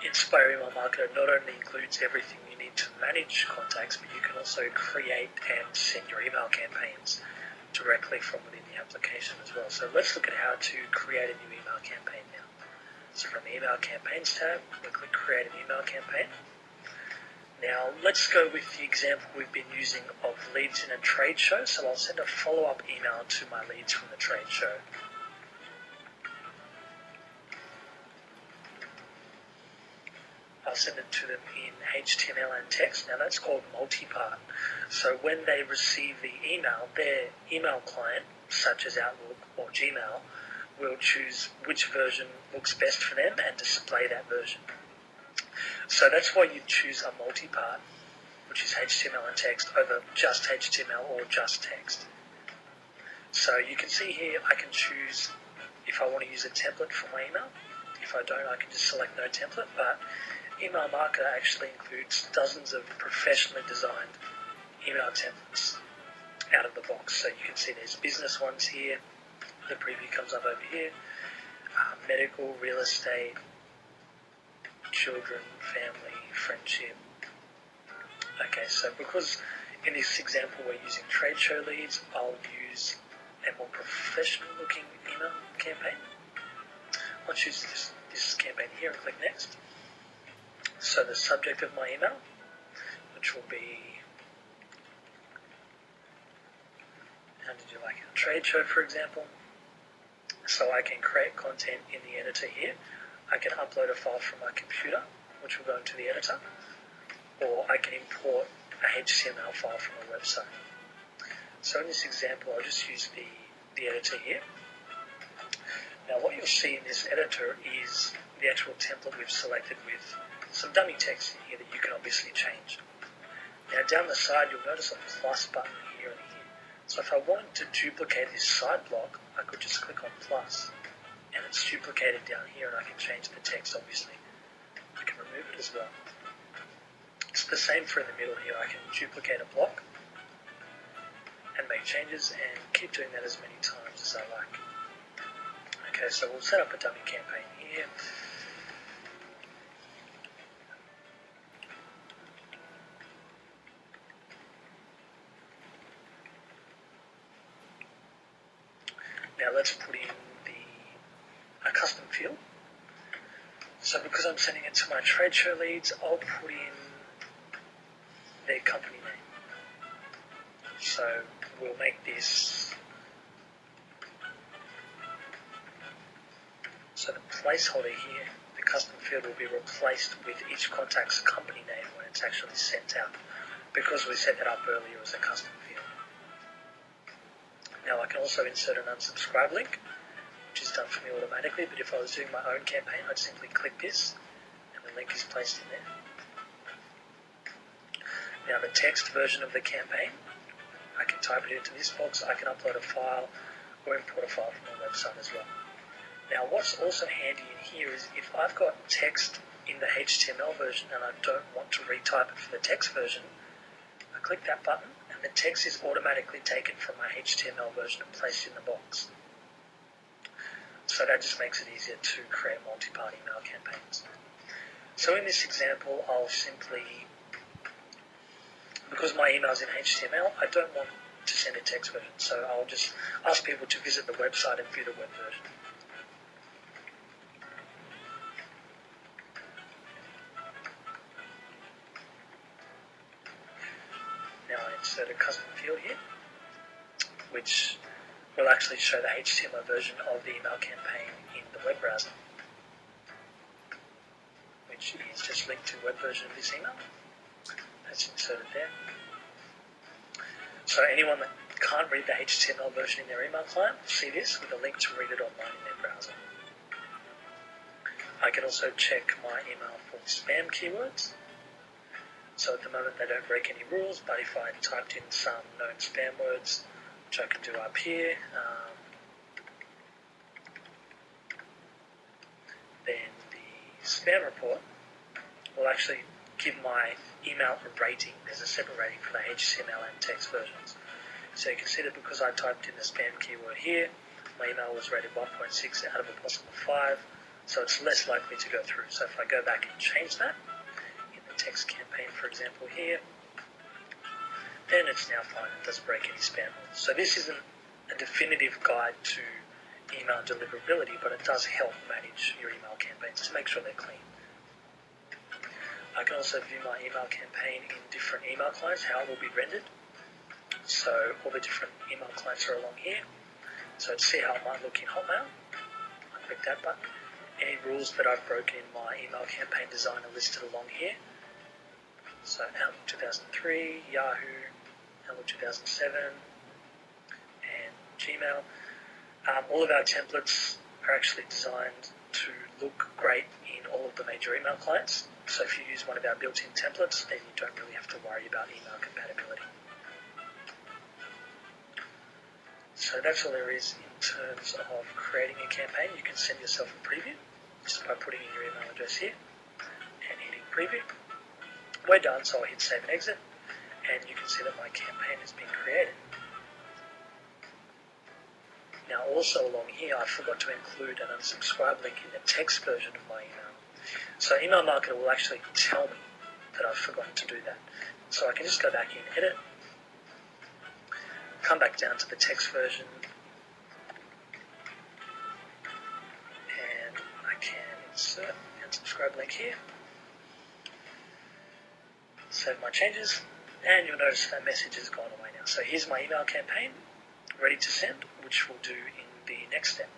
Inspire Email Marketer not only includes everything you need to manage contacts, but you can also create and send your email campaigns directly from within the application as well. So let's look at how to create a new email campaign now. So from the Email Campaigns tab, we'll click Create an Email Campaign. Now let's go with the example we've been using of leads in a trade show. So I'll send a follow-up email to my leads from the trade show. I'll send it to them in HTML and text. Now that's called multi-part. So when they receive the email, their email client, such as Outlook or Gmail, will choose which version looks best for them and display that version. So that's why you choose a multi-part, which is HTML and text, over just HTML or just text. So you can see here I can choose if I want to use a template for my email. If I don't, I can just select no template, but Email Marketer actually includes dozens of professionally designed email templates out of the box. So you can see there's business ones here. The preview comes up over here. Medical, real estate, children, family, friendship. Okay, so because in this example we're using trade show leads, I'll use a more professional looking email campaign. I'll choose this campaign here and click next. So the subject of my email, which will be, how did you like it? A trade show, for example. So I can create content in the editor here. I can upload a file from my computer, which will go into the editor, or I can import a HTML file from a website. So in this example, I'll just use the editor here. Now what you'll see in this editor is the actual template we've selected with some dummy text in here that you can obviously change. Now down the side, you'll notice a plus button here and here. So if I wanted to duplicate this side block, I could just click on plus, and it's duplicated down here, and I can change the text, obviously. I can remove it as well. It's the same for in the middle here. I can duplicate a block and make changes and keep doing that as many times as I like. Okay, so we'll set up a dummy campaign here. Now let's put in a custom field. So because I'm sending it to my trade show leads, I'll put in their company name. So we'll make this, so the placeholder here, the custom field, will be replaced with each contact's company name when it's actually sent out, because we set that up earlier as a custom field. Now I can also insert an unsubscribe link, which is done for me automatically, but if I was doing my own campaign, I'd simply click this and the link is placed in there. Now the text version of the campaign, I can type it into this box, I can upload a file or import a file from my website as well. Now what's also handy in here is if I've got text in the HTML version and I don't want to retype it for the text version, I click that button and the text is automatically taken from my HTML version and placed in the box. So that just makes it easier to create multi-part email campaigns. So in this example, I'll simply, because my email is in HTML, I don't want to send a text version, so I'll just ask people to visit the website and view the web version. Now I insert a custom field here, which will actually show the HTML version of the email campaign in the web browser, which is just linked to the web version of this email. That's inserted there. So anyone that can't read the HTML version in their email client will see this with a link to read it online in their browser. I can also check my email for spam keywords. So at the moment they don't break any rules, but if I typed in some known spam words, which I can do up here, then the spam report will actually give my email a rating. There's a separate rating for the HTML and text versions. So you can see that because I typed in the spam keyword here, my email was rated 1.6 out of a possible 5. so it's less likely to go through. So if I go back and change that in the text campaign, for example, here, then it's now fine. It doesn't break any spam rules. So this isn't a definitive guide to email deliverability, but it does help manage your email campaigns to make sure they're clean. I can also view my email campaign in different email clients, how it will be rendered. So all the different email clients are along here. So to see how it might look in Hotmail, I click that button. Any rules that I've broken in my email campaign design are listed along here. So Outlook 2003, Yahoo, Outlook 2007, and Gmail. All of our templates are actually designed to look great in all of the major email clients. So if you use one of our built-in templates, then you don't really have to worry about email compatibility. So that's all there is in terms of creating a campaign. You can send yourself a preview just by putting in your email address here and hitting preview. We're done, so I'll hit save and exit, and you can see that my campaign has been created. Now also along here, I forgot to include an unsubscribe link in the text version of my email. So Email Marketer will actually tell me that I've forgotten to do that. So I can just go back in, edit, come back down to the text version, and I can insert and subscribe link here, save my changes, and you'll notice that message has gone away now. So here's my email campaign ready to send, which we'll do in the next step.